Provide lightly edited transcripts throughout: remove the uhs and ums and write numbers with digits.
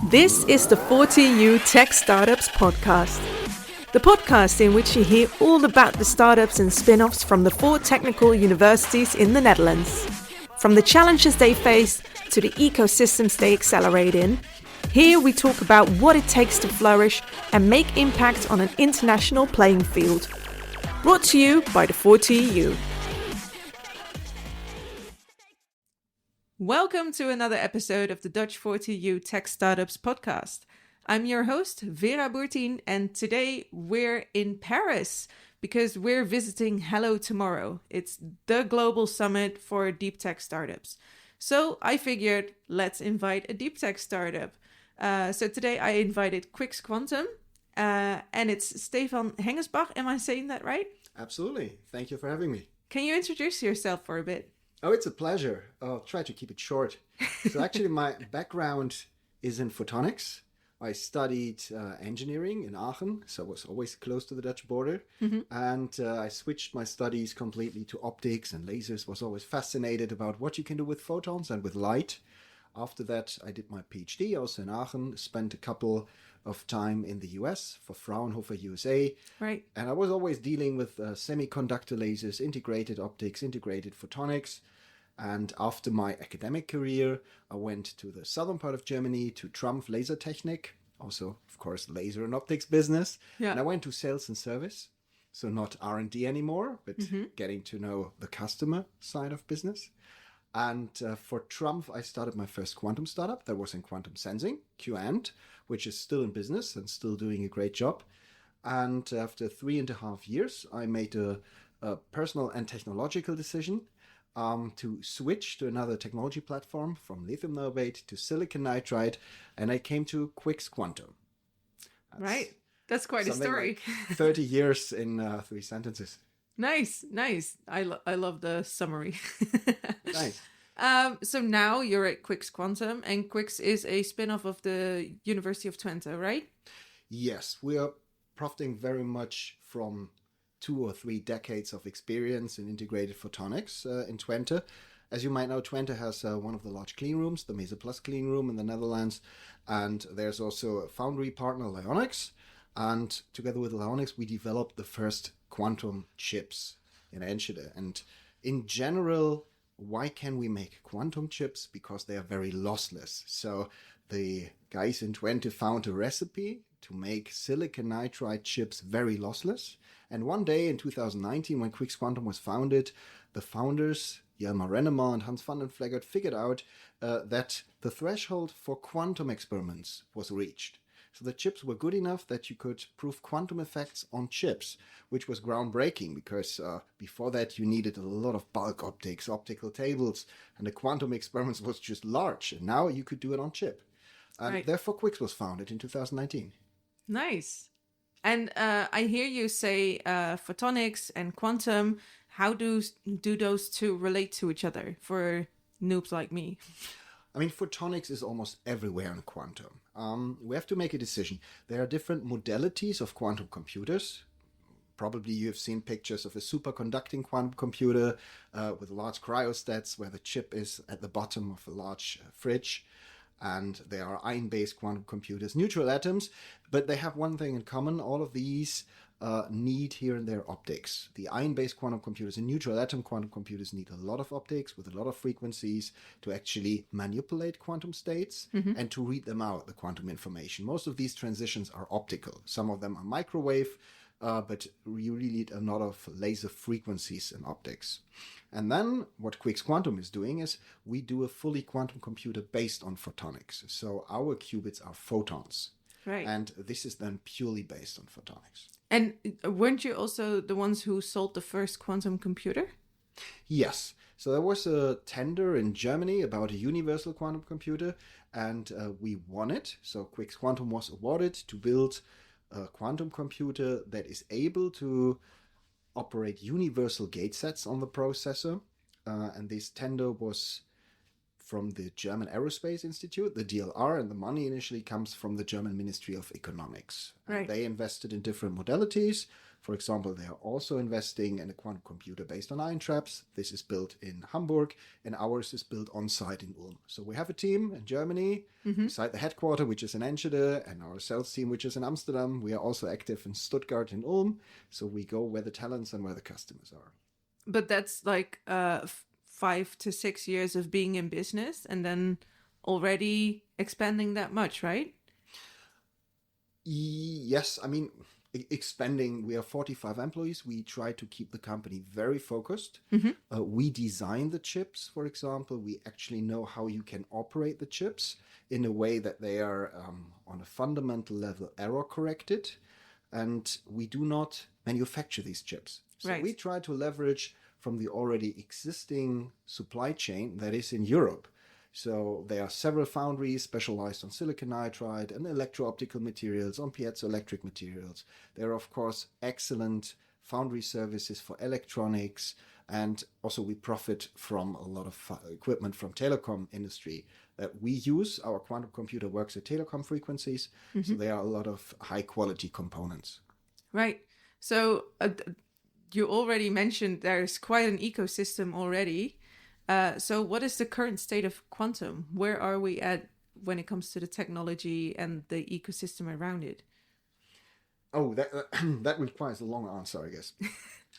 This is the 40U Tech Startups podcast. The podcast in which you hear all about the startups and spin-offs from the 4 technical universities in the Netherlands. From the challenges they face to the ecosystems they accelerate in, here we talk about what it takes to flourish and make impact on an international playing field. Brought to you by the 40U. Welcome to another episode of the Dutch 40U Tech Startups podcast. I'm your host, Vera Boertien, and today we're in Paris because we're visiting Hello Tomorrow. It's the global summit for deep tech startups. So I figured, let's invite a deep tech startup. So today I invited Quix Quantum, and it's Stefan Hengesbach. Am I saying that right? Absolutely. Thank you for having me. Can you introduce yourself for a bit? Oh, it's a pleasure. I'll try to keep it short. So actually my background is in photonics. I studied engineering in Aachen, so I was always close to the Dutch border. And I switched my studies completely to optics and lasers. Was always fascinated about what you can do with photons and with light. After that, I did my PhD also in Aachen, spent a couple of time in the US for Fraunhofer, USA. Right. And I was always dealing with semiconductor lasers, integrated optics, integrated photonics. And after my academic career, I went to the southern part of Germany to Trumpf Lasertechnik, also, of course, laser and optics business. Yeah. And I went to sales and service. So not R&D anymore, but getting to know the customer side of business. And for Trumpf, I started my first quantum startup that was in quantum sensing, Qant, which is still in business and still doing a great job. And after 3.5 years, I made a personal and technological decision to switch to another technology platform from lithium niobate to silicon nitride, and I came to Quix Quantum. That's quite a story. Like 30 years in 3 sentences. Nice. I love the summary. Nice. So now you're at Quix Quantum, and Quix is a spin-off of the University of Twente, right? Yes, we are profiting very much from 2 or 3 decades of experience in integrated photonics in Twente. As you might know, Twente has one of the large clean rooms, the Mesa Plus clean room in the Netherlands. And there's also a foundry partner, Lyonics. And together with Lyonics, we developed the first quantum chips in Enschede. And in general, why can we make quantum chips? Because they are very lossless. So the guys in Twente found a recipe to make silicon nitride chips very lossless. And one day in 2019, when Quix Quantum was founded, the founders, Jelmer Rennemer and Hans van den Fleggert, figured out that the threshold for quantum experiments was reached. So the chips were good enough that you could prove quantum effects on chips, which was groundbreaking because before that you needed a lot of bulk optics, optical tables, and the quantum experiments was just large. And now you could do it on chip. And therefore Quix was founded in 2019. Nice. And I hear you say photonics and quantum. How do those two relate to each other for noobs like me? I mean, photonics is almost everywhere in quantum. We have to make a decision. There are different modalities of quantum computers. Probably you have seen pictures of a superconducting quantum computer with large cryostats where the chip is at the bottom of a large fridge. And there are ion-based quantum computers, neutral atoms, but they have one thing in common. All of these need here and there optics. The ion-based quantum computers and neutral atom quantum computers need a lot of optics with a lot of frequencies to actually manipulate quantum states and to read them out, the quantum information. Most of these transitions are optical. Some of them are microwave, but you really need a lot of laser frequencies in optics. And then what Quix Quantum is doing is we do a fully quantum computer based on photonics. So our qubits are photons. Right. And this is then purely based on photonics. And weren't you also the ones who sold the first quantum computer? Yes. So there was a tender in Germany about a universal quantum computer, and we won it. So Quix Quantum was awarded to build a quantum computer that is able to operate universal gate sets on the processor. And this tender was from the German Aerospace Institute, the DLR, and the money initially comes from the German Ministry of Economics. Right. They invested in different modalities. For example, they are also investing in a quantum computer based on ion traps. This is built in Hamburg, and ours is built on site in Ulm. So we have a team in Germany, beside the headquarter, which is in Enschede, and our sales team, which is in Amsterdam. We are also active in Stuttgart and Ulm. So we go where the talents and where the customers are. But that's like 5 to 6 years of being in business and then already expanding that much, right? Yes, I mean, expanding, we are 45 employees. We try to keep the company very focused. We design the chips, for example. We actually know how you can operate the chips in a way that they are on a fundamental level error corrected. And we do not manufacture these chips. So we try to leverage from the already existing supply chain that is in Europe. So there are several foundries specialized on silicon nitride and electro-optical materials, on piezoelectric materials. There are, of course, excellent foundry services for electronics. And also we profit from a lot of equipment from telecom industry that we use. Our quantum computer works at telecom frequencies. So there are a lot of high quality components. Right. So you already mentioned there's quite an ecosystem already. So what is the current state of quantum? Where are we at when it comes to the technology and the ecosystem around it? Oh, that requires a long answer, I guess.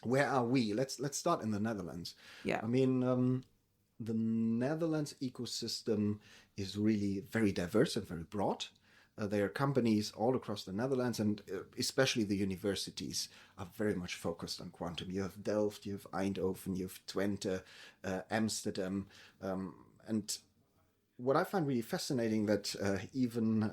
Where are we? Let's start in the Netherlands. Yeah. I mean, the Netherlands ecosystem is really very diverse and very broad. There are companies all across the Netherlands, and especially the universities are very much focused on quantum. You have Delft, you have Eindhoven, you have Twente, Amsterdam. And what I find really fascinating that even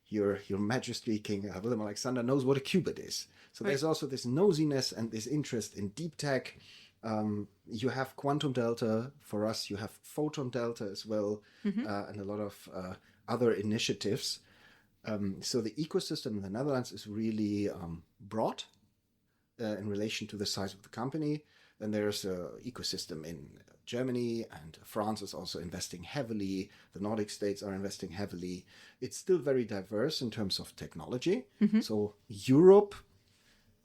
your Majesty King Willem Alexander knows what a qubit is. So there's also this nosiness and this interest in deep tech. You have quantum delta. For us, you have photon delta as well, and a lot of other initiatives. So the ecosystem in the Netherlands is really broad in relation to the size of the company. Then there's an ecosystem in Germany, and France is also investing heavily. The Nordic states are investing heavily. It's still very diverse in terms of technology. So Europe,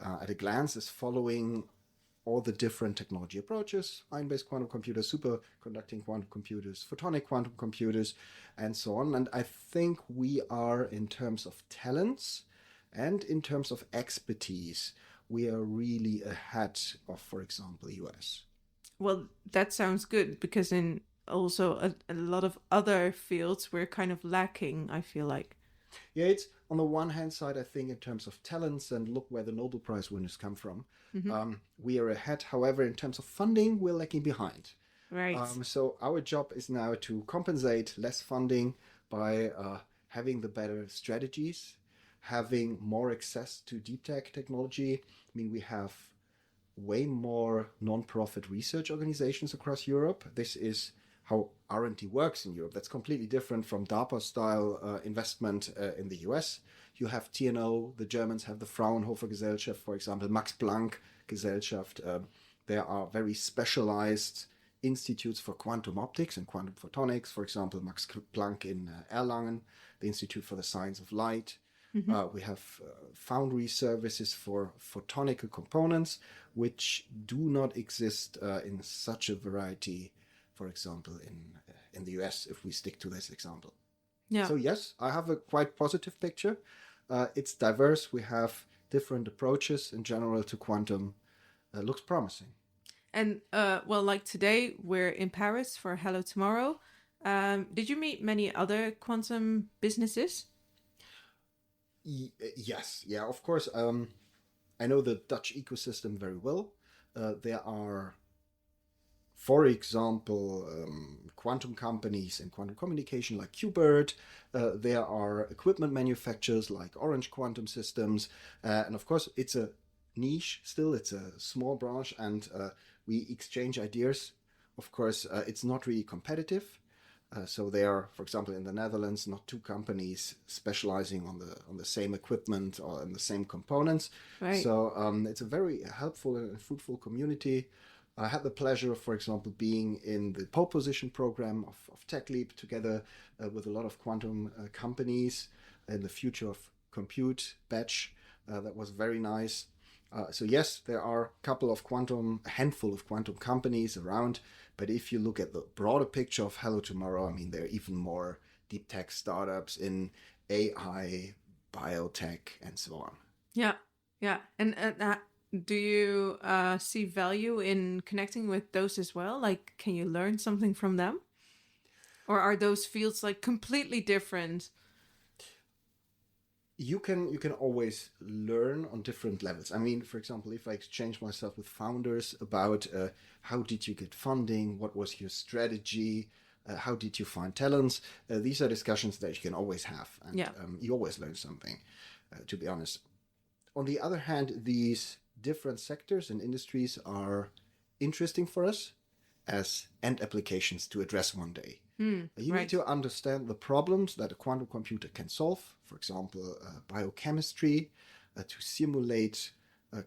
at a glance, is following all the different technology approaches: ion-based quantum computers, superconducting quantum computers, photonic quantum computers, and so on. And I think we are, in terms of talents and in terms of expertise, we are really ahead of, for example, US. Well, that sounds good, because in also a lot of other fields we're kind of lacking, I feel like. Yeah, it's on the one hand side, I think, in terms of talents, and look where the Nobel Prize winners come from. We are ahead. However, in terms of funding, we're lagging behind. Right. So our job is now to compensate less funding by having the better strategies, having more access to deep tech technology. I mean, we have way more non-profit research organizations across Europe. This is how R&D works in Europe. That's completely different from DARPA-style investment in the US. You have TNO, the Germans have the Fraunhofer Gesellschaft, for example, Max Planck Gesellschaft. There are very specialized institutes for quantum optics and quantum photonics, for example, Max Planck in Erlangen, the Institute for the Science of Light. We have foundry services for photonical components, which do not exist in such a variety, for example, in the US, if we stick to this example. Yeah. So yes, I have a quite positive picture. It's diverse. We have different approaches in general to quantum. Looks promising. And well, like today, we're in Paris for Hello Tomorrow. Did you meet many other quantum businesses? Yes. Yeah, of course. I know the Dutch ecosystem very well. There are, for example, quantum companies in quantum communication like Qbert. There are equipment manufacturers like Orange Quantum Systems. And of course, it's a niche still. It's a small branch, and we exchange ideas. Of course, it's not really competitive. So there are, for example, in the Netherlands, not two companies specializing on the same equipment or in the same components. Right. So it's a very helpful and fruitful community. I had the pleasure of, for example, being in the pole position program of TechLeap together with a lot of quantum companies in the Future of Compute batch. That was very nice. So yes, there are a handful of quantum companies around, but if you look at the broader picture of Hello Tomorrow, I mean, there are even more deep tech startups in AI, biotech, and so on. Yeah, yeah. And do you see value in connecting with those as well? Like, can you learn something from them? Or are those fields like completely different? You can always learn on different levels. I mean, for example, if I exchange myself with founders about how did you get funding, what was your strategy, how did you find talents, these are discussions that you can always have, and you always learn something, to be honest. On the other hand, these different sectors and industries are interesting for us as end applications to address one day. You need to understand the problems that a quantum computer can solve, for example, biochemistry, to simulate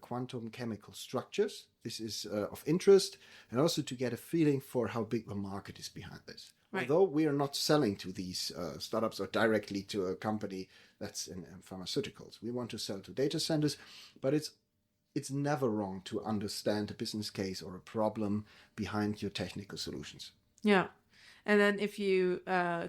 quantum chemical structures. This is of interest, and also to get a feeling for how big the market is behind this. Right. Although we are not selling to these startups or directly to a company that's in pharmaceuticals. We want to sell to data centers, but it's never wrong to understand a business case or a problem behind your technical solutions. Yeah. And then if you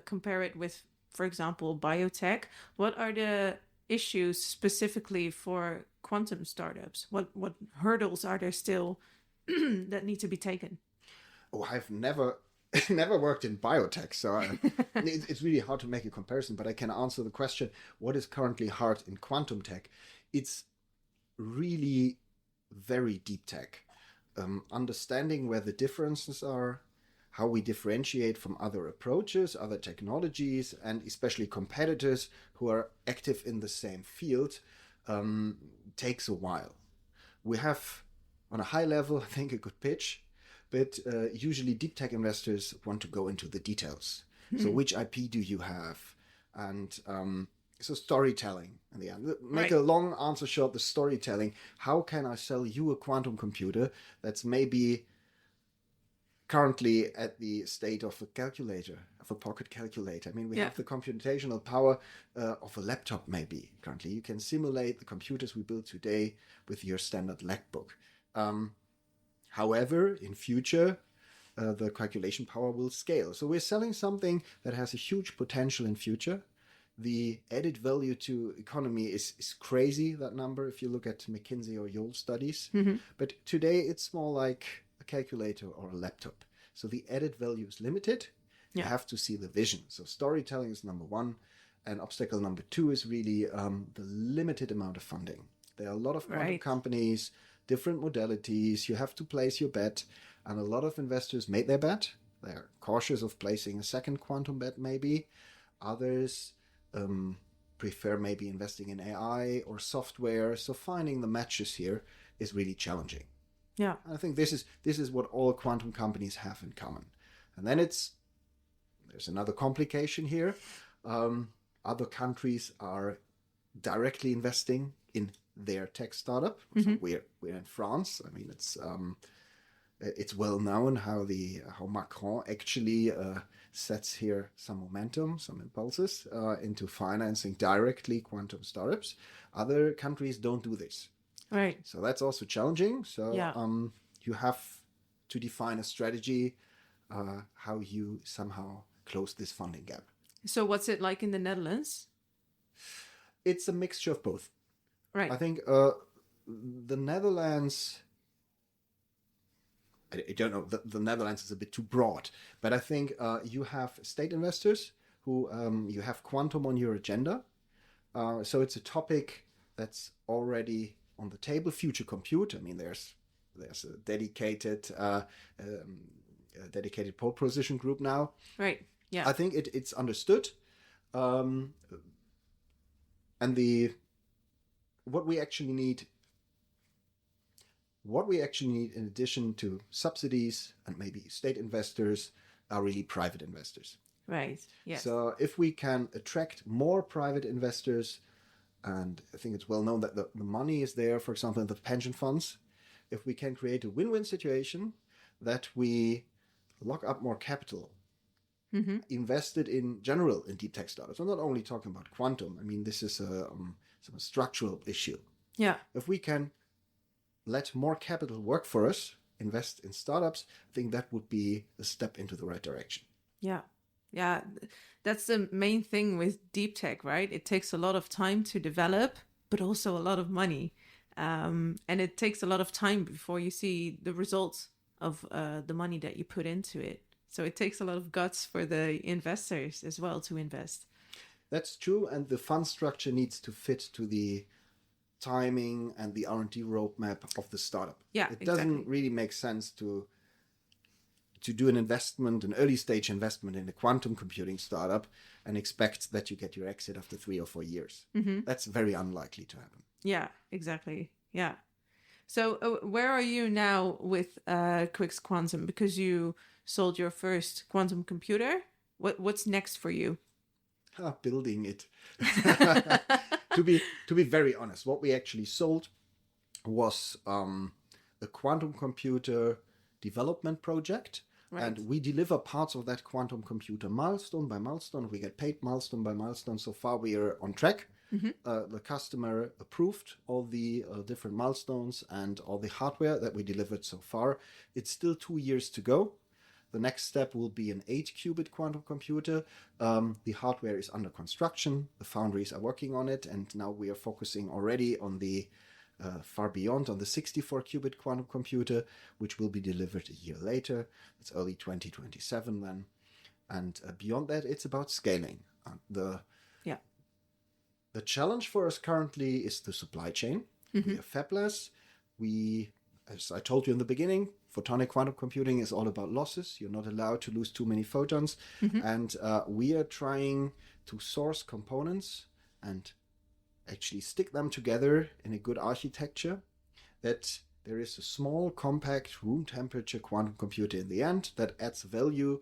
compare it with, for example, biotech, what are the issues specifically for quantum startups? What hurdles are there still that need to be taken? Oh, I've never worked in biotech, so it's really hard to make a comparison, but I can answer the question, what is currently hard in quantum tech? It's really very deep tech. Understanding where the differences are, how we differentiate from other approaches, other technologies, and especially competitors who are active in the same field, takes a while. We have, on a high level, I think, a good pitch, but usually deep tech investors want to go into the details. So which IP do you have? And so storytelling in the end. Make a long answer short, the storytelling. How can I sell you a quantum computer that's maybe currently at the state of a calculator, of a pocket calculator? I mean, we have the computational power of a laptop maybe currently. You can simulate the computers we build today with your standard MacBook. However, in future, the calculation power will scale. So we're selling something that has a huge potential in future. The added value to economy is crazy, that number, if you look at McKinsey or Yole studies. But today it's more like a calculator or a laptop. So the added value is limited. You have to see the vision. So storytelling is number one. And obstacle number two is really the limited amount of funding. There are a lot of quantum companies, different modalities. You have to place your bet. And a lot of investors made their bet. They're cautious of placing a second quantum bet maybe. Others prefer maybe investing in AI or software. So finding the matches here is really challenging. Yeah, I think this is what all quantum companies have in common. And then there's another complication here. Other countries are directly investing in their tech startup. So we're in France. I mean, it's well known how Macron actually sets here some momentum, some impulses into financing directly quantum startups. Other countries don't do this. Right. So that's also challenging. So you have to define a strategy how you somehow close this funding gap. So what's it like in the Netherlands? It's a mixture of both. Right. I think the Netherlands... I don't know, the Netherlands is a bit too broad, but I think you have state investors who you have quantum on your agenda. So it's a topic that's already on the table, future compute. I mean, there's a dedicated pole position group now. Right, yeah. I think it's understood. And what we actually need in addition to subsidies and maybe state investors are really private investors. Right, yes. So if we can attract more private investors, and I think it's well known that the money is there, for example, in the pension funds, if we can create a win-win situation that we lock up more capital, invested in general in deep tech startups. I'm not only talking about quantum. I mean, this is a structural issue. Yeah. If we can let more capital work for us, invest in startups, I think that would be a step into the right direction. Yeah. Yeah. That's the main thing with deep tech, right? It takes a lot of time to develop, but also a lot of money. And it takes a lot of time before you see the results of the money that you put into it. So it takes a lot of guts for the investors as well to invest. That's true. And the fund structure needs to fit to the timing and the R&D roadmap of the startup. Yeah, it doesn't really make sense to do an investment, an early stage investment in a quantum computing startup and expect that you get your exit after 3 or 4 years. Mm-hmm. That's very unlikely to happen. Yeah, exactly. Yeah. So where are you now with Quix Quantum? Because you sold your first quantum computer. What's next for you? Building it. To be very honest, what we actually sold was a quantum computer development project. Right. And we deliver parts of that quantum computer milestone by milestone. We get paid milestone by milestone. So far, we are on track. Mm-hmm. The customer approved all the different milestones and all the hardware that we delivered so far. It's still 2 years to go. The next step will be an 8-qubit quantum computer. The hardware is under construction. The foundries are working on it. And now we are focusing already on the far beyond, on the 64-qubit quantum computer, which will be delivered a year later. It's early 2027 then. And beyond that, it's about scaling. The challenge for us currently is the supply chain. Mm-hmm. We are fabless. As I told you in the beginning, photonic quantum computing is all about losses. You're not allowed to lose too many photons. Mm-hmm. And we are trying to source components and actually stick them together in a good architecture, that there is a small, compact, room temperature quantum computer in the end that adds value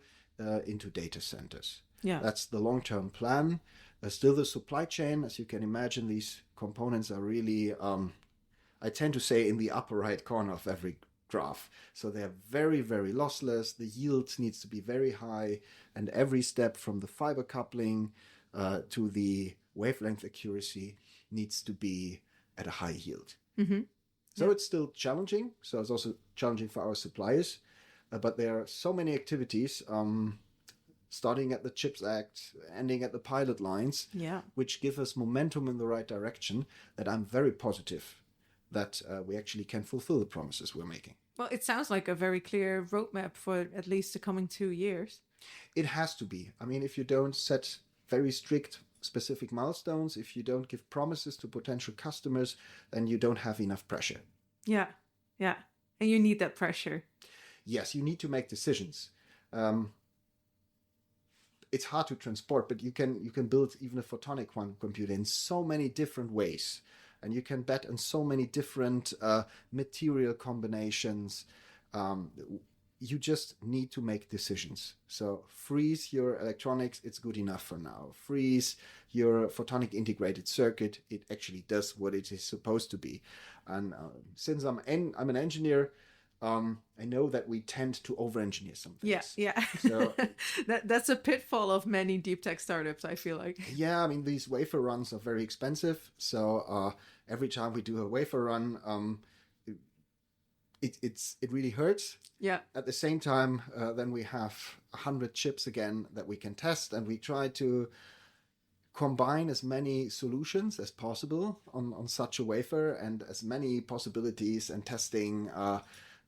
into data centers. Yeah. That's the long-term plan. Still the supply chain, as you can imagine, these components are really, I tend to say, in the upper right corner of every graph. So they're very, very lossless. The yield needs to be very high. And every step from the fiber coupling to the wavelength accuracy needs to be at a high yield. Mm-hmm. So it's still challenging. So it's also challenging for our suppliers. But there are so many activities, starting at the CHIPS Act, ending at the pilot lines, which give us momentum in the right direction, that I'm very positive that we actually can fulfill the promises we're making. Well, it sounds like a very clear roadmap for at least the coming 2 years. It has to be. I mean, if you don't set very strict specific milestones, if you don't give promises to potential customers, then you don't have enough pressure. Yeah. And you need that pressure. Yes, you need to make decisions. It's hard to transport, but you can build even a photonic quantum computer in so many different ways. And you can bet on so many different material combinations. You just need to make decisions. So freeze your electronics, it's good enough for now. Freeze your photonic integrated circuit, it actually does what it is supposed to be. And since I'm an engineer, I know that we tend to over-engineer some things. Yeah. So that's a pitfall of many deep tech startups, I feel like. Yeah, I mean, these wafer runs are very expensive. So every time we do a wafer run, it really hurts. Yeah. At the same time, then we have 100 chips again that we can test, and we try to combine as many solutions as possible on such a wafer, and as many possibilities and testing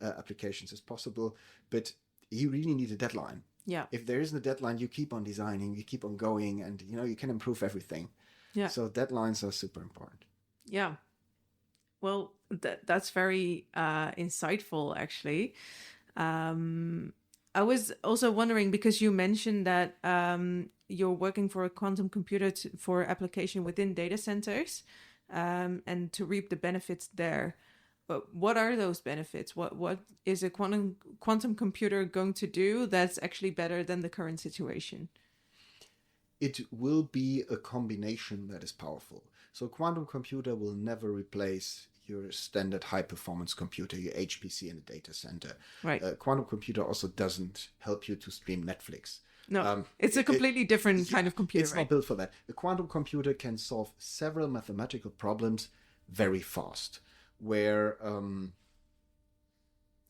applications as possible. But you really need a deadline. Yeah. If there isn't a deadline, you keep on designing, you keep on going, and you can improve everything. Yeah. So deadlines are super important. Yeah. Well, that's very insightful, actually. I was also wondering, because you mentioned that you're working for a quantum computer for application within data centers, and to reap the benefits there. But what are those benefits? What is a quantum computer going to do that's actually better than the current situation? It will be a combination that is powerful. So a quantum computer will never replace your standard high-performance computer, your HPC in a data center. Right. A quantum computer also doesn't help you to stream Netflix. No, it's a completely different kind of computer. It's not built for that. A quantum computer can solve several mathematical problems very fast, where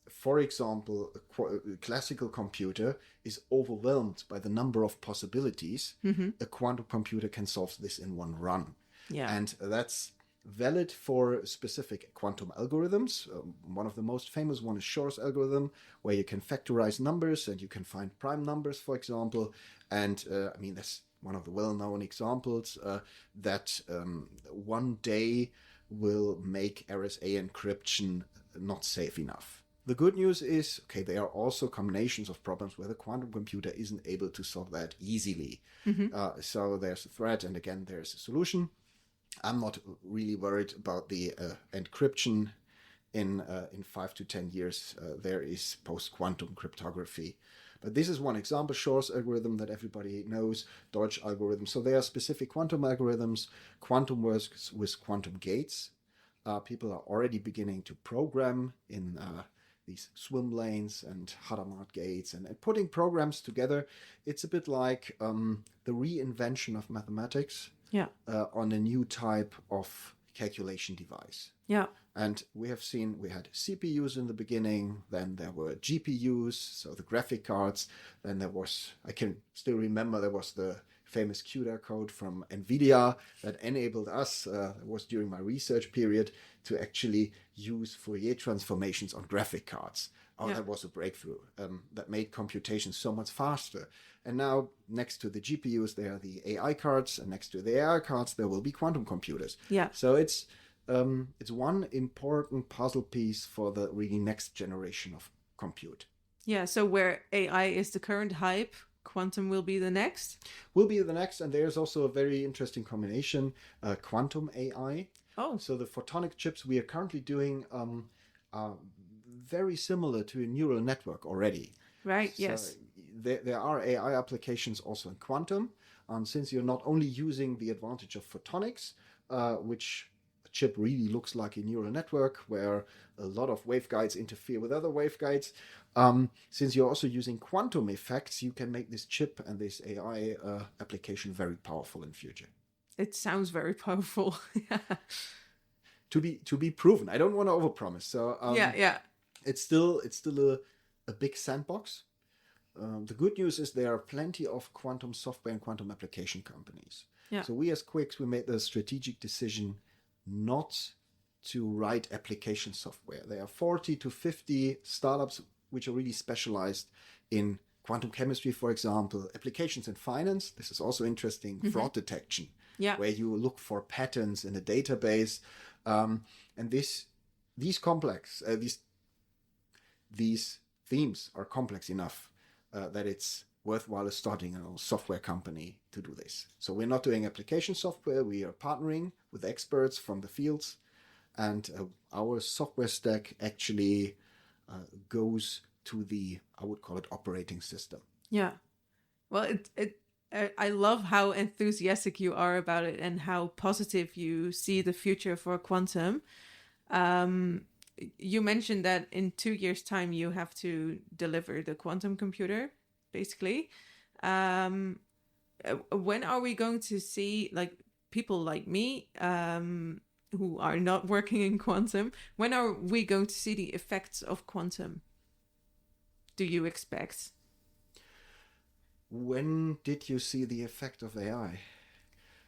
for example, a classical computer is overwhelmed by the number of possibilities. A quantum computer can solve this in one run. Yeah. And that's valid for specific quantum algorithms. One of the most famous one is Shor's algorithm, where you can factorize numbers and you can find prime numbers, for example. And I mean, that's one of the well-known examples that one day will make RSA encryption not safe enough. The good news is, okay, there are also combinations of problems where the quantum computer isn't able to solve that easily. So there's a threat, and again, there's a solution. I'm not really worried about the encryption. In 5 to 10 years, there is post-quantum cryptography. But this is one example, Shor's algorithm that everybody knows, Deutsch algorithm. So there are specific quantum algorithms. Quantum works with quantum gates. People are already beginning to program in these swim lanes and Hadamard gates and putting programs together. It's a bit like the reinvention of mathematics on a new type of calculation device. Yeah. And we have seen, we had CPUs in the beginning, then there were GPUs, so the graphic cards, then there was, I can still remember, there was the famous CUDA code from NVIDIA that enabled us, it was during my research period, to actually use Fourier transformations on graphic cards. That was a breakthrough that made computation so much faster. And now, next to the GPUs, there are the AI cards, and next to the AI cards, there will be quantum computers. Yeah. So it's one important puzzle piece for the really next generation of compute. Yeah, so where AI is the current hype, quantum will be the next? Will be the next, and there's also a very interesting combination, quantum AI. Oh. So the photonic chips we are currently doing are very similar to a neural network already. Right, so yes. There are AI applications also in quantum, since you're not only using the advantage of photonics, which chip really looks like a neural network where a lot of waveguides interfere with other waveguides. Since you're also using quantum effects, you can make this chip and this AI application very powerful in future. It sounds very powerful. To be proven. I don't want to overpromise. So it's still a big sandbox. The good news is there are plenty of quantum software and quantum application companies. Yeah. So we as Quix, we made the strategic decision not to write application software. There are 40 to 50 startups which are really specialized in quantum chemistry, for example, applications in finance. This is also interesting, fraud detection, where you look for patterns in a database. And these themes are complex enough that it's worthwhile starting a software company to do this. So we're not doing application software. We are partnering with experts from the fields, and our software stack actually goes to the, I would call it, operating system. Yeah. Well, I love how enthusiastic you are about it and how positive you see the future for quantum. You mentioned that in 2 years' time you have to deliver the quantum computer, basically. When are we going to see, like, people like me who are not working in quantum, when are we going to see the effects of quantum? Do you expect? When did you see the effect of AI?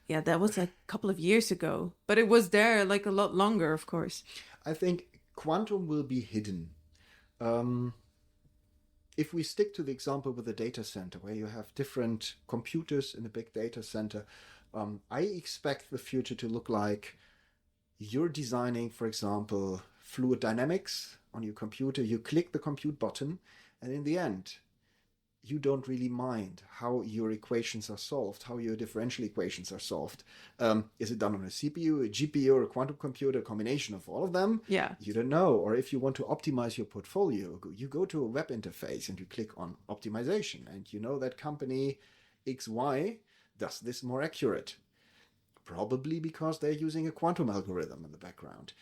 Yeah, that was a couple of years ago, but it was there like a lot longer, of course. I think quantum will be hidden. If we stick to the example with the data center, where you have different computers in a big data center, I expect the future to look like you're designing, for example, fluid dynamics on your computer. You click the compute button, and in the end, you don't really mind how your equations are solved, how your differential equations are solved. Is it done on a CPU, a GPU, or a quantum computer, a combination of all of them? Yeah. You don't know. Or if you want to optimize your portfolio, you go to a web interface and you click on optimization, and you know that company XY does this more accurate. Probably because they're using a quantum algorithm in the background.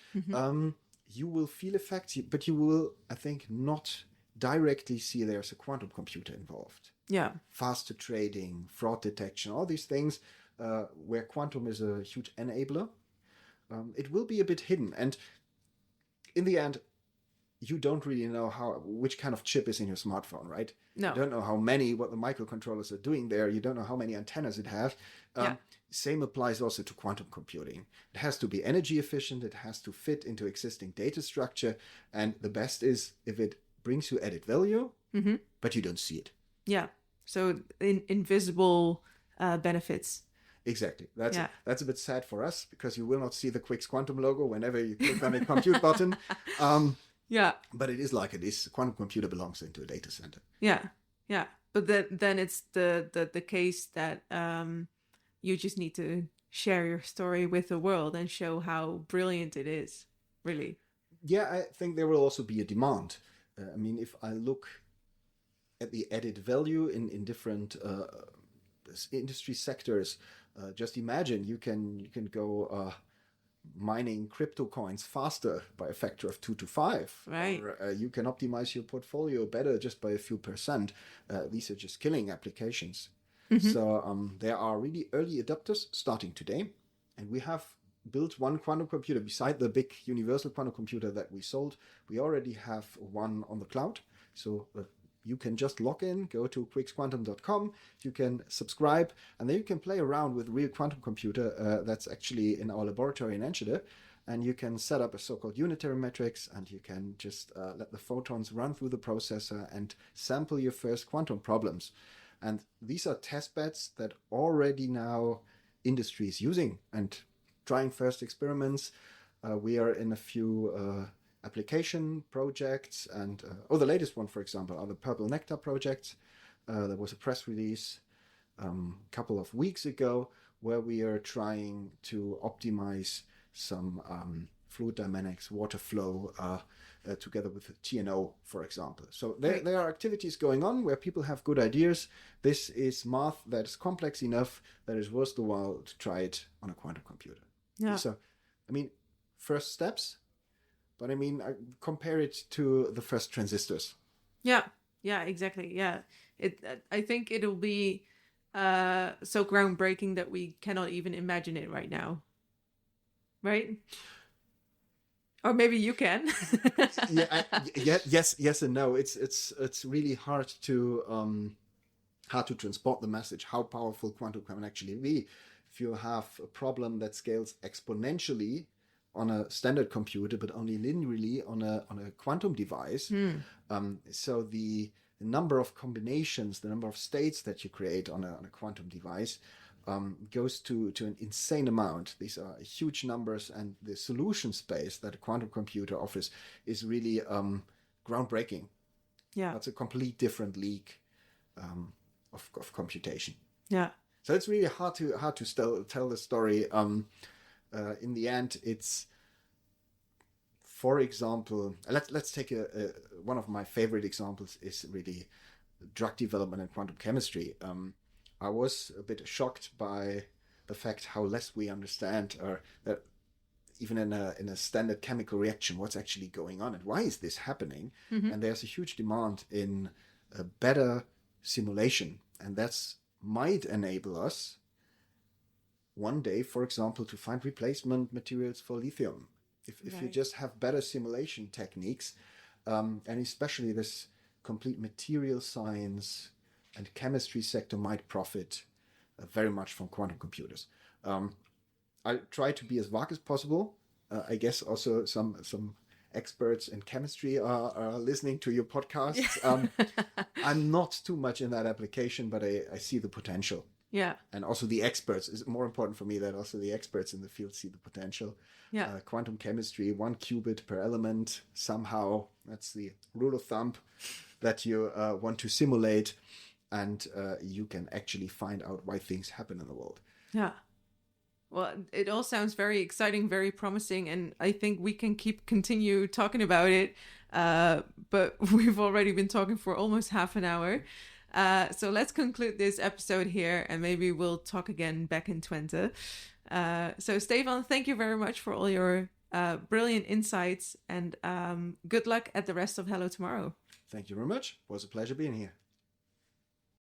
You will feel effects, but you will, I think, not directly see there's a quantum computer involved. Yeah. Faster trading, fraud detection, all these things where quantum is a huge enabler. it will be a bit hidden. And in the end, you don't really know which kind of chip is in your smartphone, right? No. You don't know what the microcontrollers are doing there. You don't know how many antennas it has. Same applies also to quantum computing. It has to be energy efficient. It has to fit into existing data structure. And the best is if it brings you added value, but you don't see it. Yeah. So invisible benefits. Exactly. That's a bit sad for us because you will not see the Quix Quantum logo whenever you click on the compute button. But it is like it is. A quantum computer belongs into a data center. Yeah. But then it's the case that you just need to share your story with the world and show how brilliant it is, really. Yeah, I think there will also be a demand. I mean, if I look at the added value in different industry sectors, just imagine you can go mining crypto coins faster by a factor of 2 to 5. Right. Or you can optimize your portfolio better just by a few percent. These are just killing applications. So there are really early adopters starting today. And we have built one quantum computer beside the big universal quantum computer that we sold. We already have one on the cloud. So you can just log in, go to quixquantum.com, you can subscribe, and then you can play around with a real quantum computer that's actually in our laboratory in Enschede. And you can set up a so-called unitary matrix, and you can just let the photons run through the processor and sample your first quantum problems. And these are test beds that already now industry is using and trying first experiments. We are in a few application projects, and the latest one, for example, are the Purple Nectar projects. There was a press release a couple of weeks ago where we are trying to optimize some fluid dynamics, water flow, together with TNO, for example. So there are activities going on where people have good ideas. This is math that is complex enough that it's worth the while to try it on a quantum computer. Yeah. So, I mean, first steps, but I mean, I compare it to the first transistors. Yeah, exactly. Yeah, I think it'll be so groundbreaking that we cannot even imagine it right now. Right? Or maybe you can. Yes and no. It's really hard to transport the message how powerful quantum can actually be. If you have a problem that scales exponentially on a standard computer, but only linearly on a quantum device, so the number of combinations, the number of states that you create on a quantum device goes to an insane amount. These are huge numbers, and the solution space that a quantum computer offers is really groundbreaking. Yeah, that's a complete different league of computation. Yeah. So it's really hard to tell the story. In the end, it's, for example, let's take one of my favorite examples is really drug development and quantum chemistry. I was a bit shocked by the fact how less we understand, or that even in a standard chemical reaction, what's actually going on and why is this happening? And there's a huge demand in a better simulation, and that's might enable us one day, for example, to find replacement materials for lithium. If you just have better simulation techniques, and especially this complete material science and chemistry sector might profit very much from quantum computers. I try to be as vague as possible. I guess also some experts in chemistry are listening to your podcasts. I'm not too much in that application, but I see the potential. Yeah. And also the experts, is more important for me that also the experts in the field see the potential. Yeah. Quantum chemistry, 1 qubit per element, somehow, that's the rule of thumb that you want to simulate, and you can actually find out why things happen in the world. Yeah. Well, it all sounds very exciting, very promising, and I think we can continue talking about it, but we've already been talking for almost half an hour. So let's conclude this episode here, and maybe we'll talk again back in Twente. So Stefan, thank you very much for all your brilliant insights, and good luck at the rest of Hello Tomorrow. Thank you very much. It was a pleasure being here.